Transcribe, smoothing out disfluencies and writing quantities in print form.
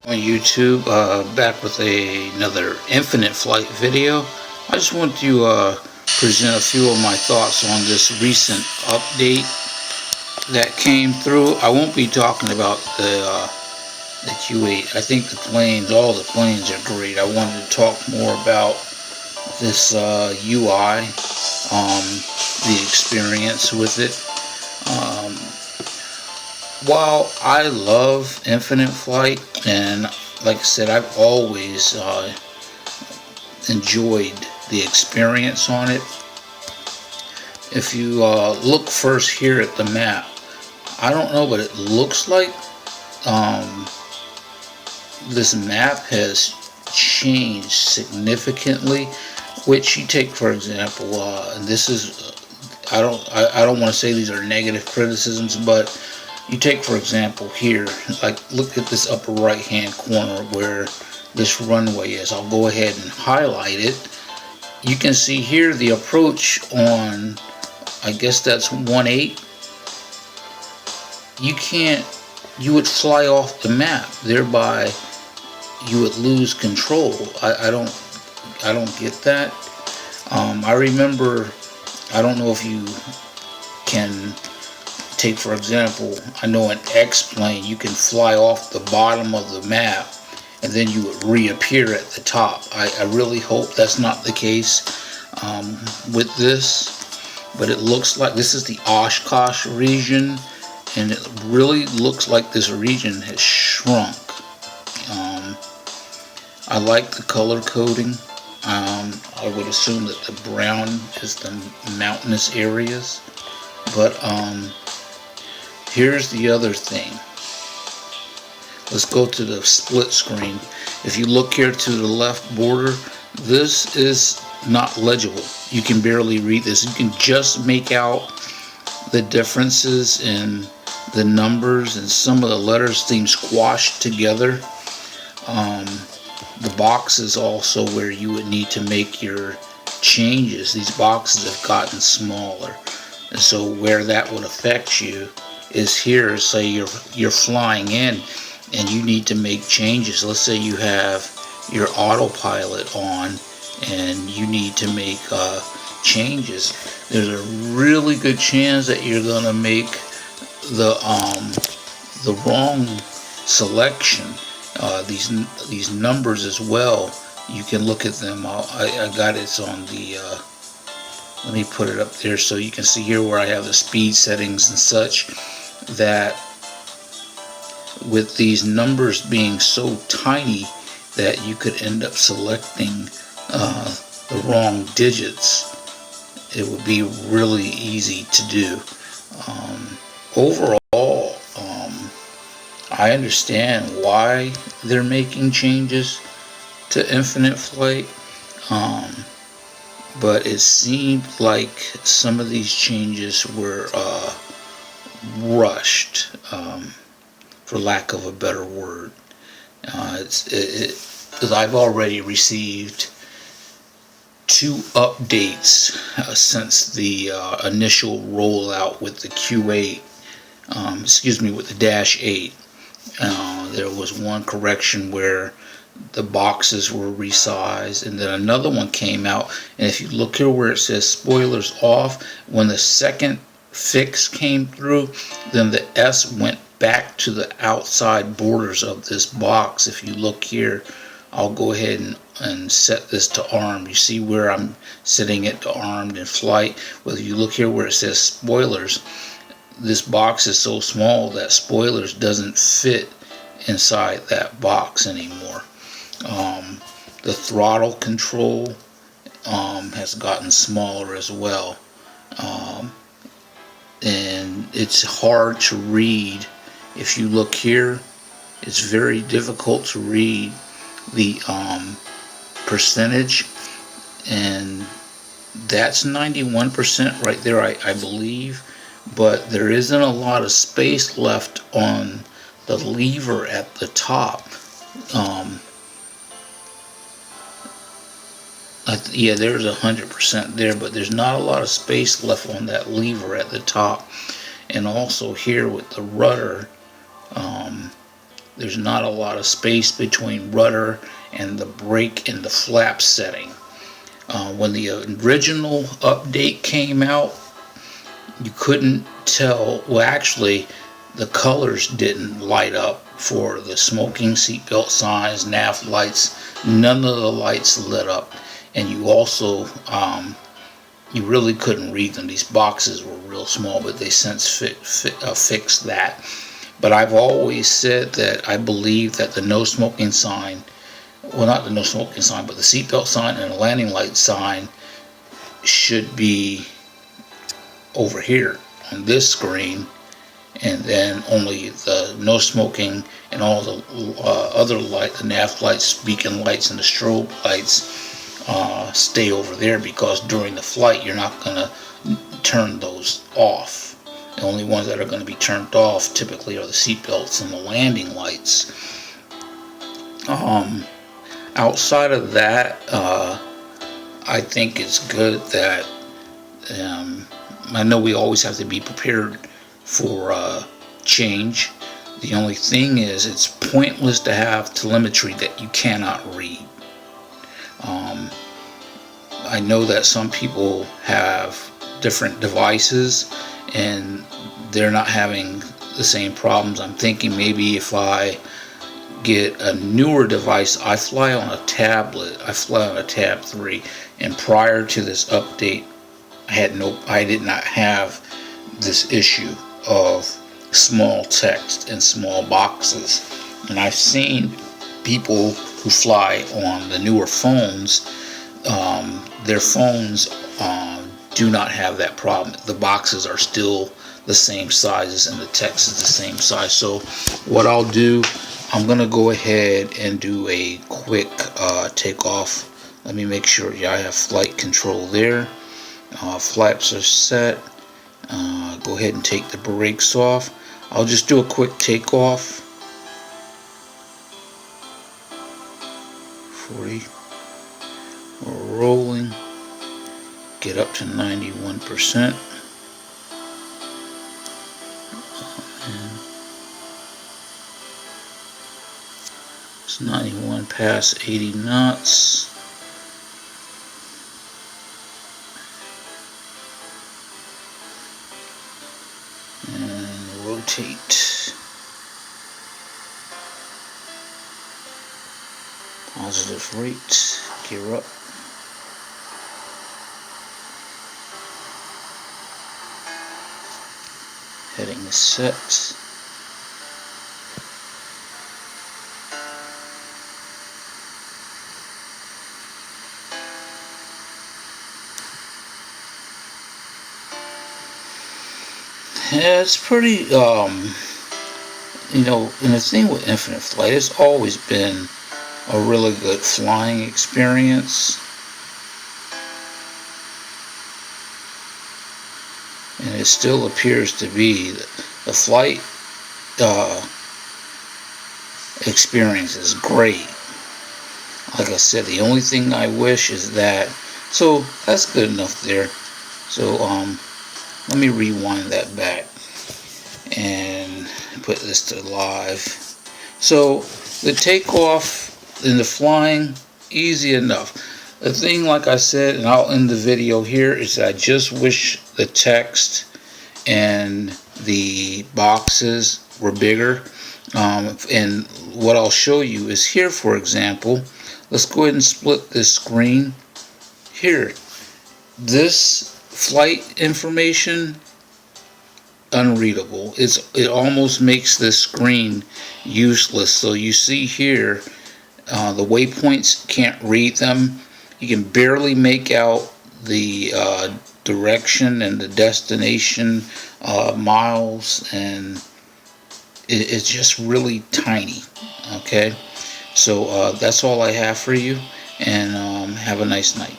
On YouTube, back with another Infinite Flight video. I just want to present a few of my thoughts on this recent update that came through. I won't be talking about the Q8. I think all the planes are great. I wanted to talk more about this UI, the experience with it. Um, while I love Infinite Flight, and like I said, I've always enjoyed the experience on it. If you look first here at the map, I don't know, but it looks like um, this map has changed significantly. Which you take, for example, and this is I don't want to say these are negative criticisms, but you take, for example, here, like look at this upper right hand corner where this runway is. I'll go ahead and highlight it. You can see here the approach on, I guess that's 1.8. You would fly off the map, thereby you would lose control. I don't get that. I remember, I don't know if you can take, for example, I know an X-plane, you can fly off the bottom of the map and then you would reappear at the top. I really hope that's not the case with this, but it looks like this is the Oshkosh region, and it really looks like this region has shrunk. I like the color coding. I would assume that the brown is the mountainous areas, but here's the other thing. Let's go to the split screen. If you look here to the left border, this is not legible. You can barely read this. You can just make out the differences in the numbers, and some of the letters seem squashed together. The boxes also where you would need to make your changes, these boxes have gotten smaller, and so where that would affect you is here. Say you're flying in and you need to make changes. Let's say you have your autopilot on and you need to make changes. There's a really good chance that you're gonna make the wrong selection. These numbers as well, you can look at them. I got it on the let me put it up there so you can see here where I have the speed settings and such, that with these numbers being so tiny that you could end up selecting the wrong digits, it would be really easy to do. Overall, I understand why they're making changes to Infinite Flight, but it seemed like some of these changes were rushed, for lack of a better word. Because I've already received 2 updates since the initial rollout with the Q8, with the Dash 8. There was one correction where the boxes were resized, and then another one came out, and if you look here where it says spoilers off, when the second fix came through, then the S went back to the outside borders of this box. If you look here, I'll go ahead and set this to armed. You see where I'm setting it to armed in flight. Whether you look here where it says spoilers, this box is so small that spoilers doesn't fit inside that box anymore. The throttle control has gotten smaller as well, and it's hard to read. If you look here, it's very difficult to read the percentage, and that's 91% right there, I believe, but there isn't a lot of space left on the lever at the top. Yeah, there's 100% there, but there's not a lot of space left on that lever at the top. And also here with the rudder, there's not a lot of space between rudder and the brake and the flap setting. When the original update came out, you couldn't tell. Well, actually, the colors didn't light up for the smoking seatbelt signs, nav lights. None of the lights lit up, and you also you really couldn't read them. These boxes were real small, but they since fixed that. But I've always said that I believe that the no smoking sign, well, not the no smoking sign, but the seatbelt sign and the landing light sign should be over here on this screen, and then only the no smoking and all the other light, the nav lights, beacon lights, and the strobe lights stay over there, because during the flight you're not going to turn those off. The only ones that are going to be turned off typically are the seat belts and the landing lights. Outside of that, I think it's good that I know we always have to be prepared for change. The only thing is, it's pointless to have telemetry that you cannot read. I know that some people have different devices and they're not having the same problems. I'm thinking maybe if I get a newer device. I fly on a tablet. I fly on a Tab 3, and prior to this update, I did not have this issue of small text and small boxes. And I've seen people who fly on the newer phones, their phones do not have that problem. The boxes are still the same sizes and the text is the same size. So what I'll do, I'm gonna go ahead and do a quick takeoff. Let me make sure, yeah, I have flight control there. Flaps are set. Go ahead and take the brakes off. I'll just do a quick takeoff. 40. We're rolling. Get up to 91%. It's 91 past 80 knots. And rotate. Positive rate. Gear up. Heading is set. Yeah, it's pretty, you know, and the thing with Infinite Flight, it's always been a really good flying experience. And it still appears to be. The flight experience is great. Like I said, the only thing I wish is that, so that's good enough there. So let me rewind that back and put this to live. So the takeoff and the flying, easy enough. The thing, like I said, and I'll end the video here, is that I just wish the text and the boxes were bigger. And what I'll show you is here, for example, let's go ahead and split this screen. Here, this flight information, unreadable. It almost makes this screen useless. So you see here, the waypoints, can't read them. You can barely make out the direction and the destination miles, and it's just really tiny. Okay, so that's all I have for you, and have a nice night.